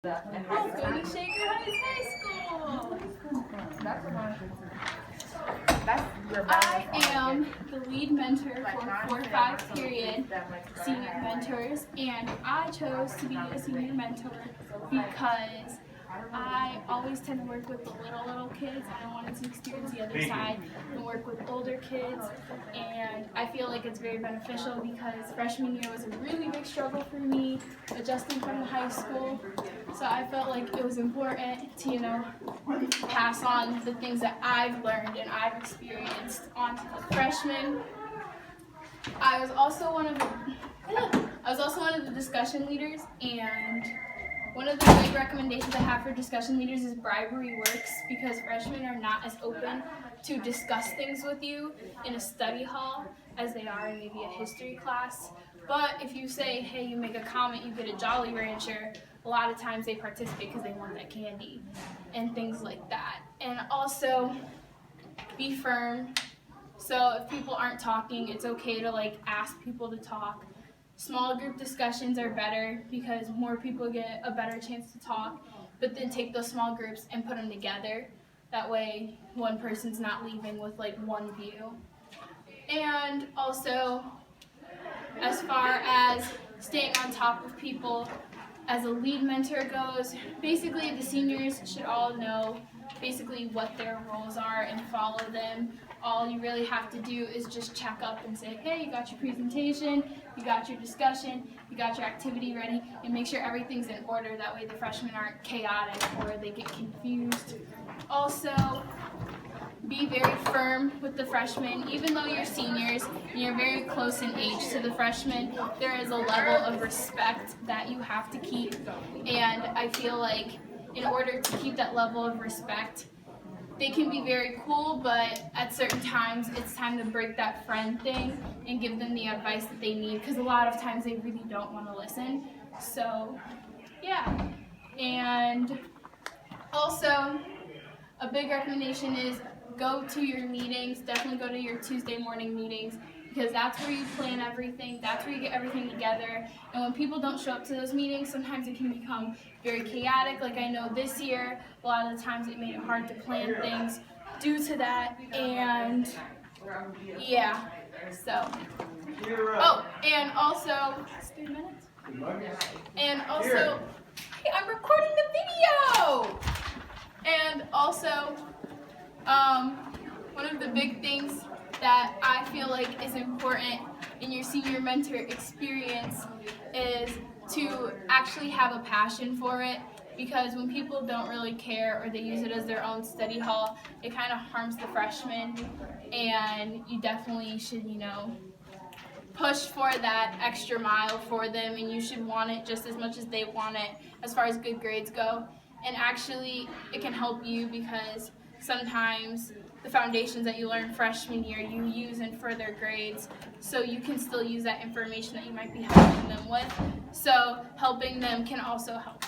Welcome to Shaker Heights High School. I am the lead mentor for 4-5 period senior mentors, and I chose to be a senior mentor because I always tend to work with the little kids, and I wanted to experience the other side and work with older kids. And I feel like it's very beneficial because freshman year was a really big struggle for me, adjusting from the high school. So I felt like it was important to, pass on the things that I've learned and I've experienced onto the freshmen. I was also one of the discussion leaders, and one of the big recommendations I have for discussion leaders is bribery works, because freshmen are not as open to discuss things with you in a study hall as they are in maybe a history class. But if you say, hey, you make a comment, you get a Jolly Rancher, a lot of times they participate because they want that candy and things like that. And also, be firm. So if people aren't talking, it's okay to ask people to talk. Small group discussions are better because more people get a better chance to talk, but then take those small groups and put them together. That way one person's not leaving with one view. And also, as far as staying on top of people, as a lead mentor goes, basically the seniors should all know basically what their roles are and follow them. All you really have to do is just check up and say, hey, you got your presentation, you got your discussion, you got your activity ready, and make sure everything's in order. That way the freshmen aren't chaotic or they get confused. Also, be very firm with the freshmen. Even though you're seniors and you're very close in age to the freshmen, there is a level of respect that you have to keep. And I feel like in order to keep that level of respect, they can be very cool, but at certain times it's time to break that friend thing and give them the advice that they need, because a lot of times they really don't want to listen. So, yeah. And also, a big recommendation is go to your meetings. Definitely go to your Tuesday morning meetings, because that's where you plan everything, that's where you get everything together. And when people don't show up to those meetings, sometimes it can become very chaotic. Like I know this year, a lot of the times it made it hard to plan things due to that. And yeah, so. Oh, and also, 3 minutes? And also, hey, I'm recording the video! And also, one of the big things that I feel like is important in your senior mentor experience is to actually have a passion for it, because when people don't really care or they use it as their own study hall, it kind of harms the freshmen, and you definitely should, push for that extra mile for them, and you should want it just as much as they want it as far as good grades go. And actually, it can help you because sometimes the foundations that you learn freshman year you use in further grades, so you can still use that information that you might be helping them with. So helping them can also help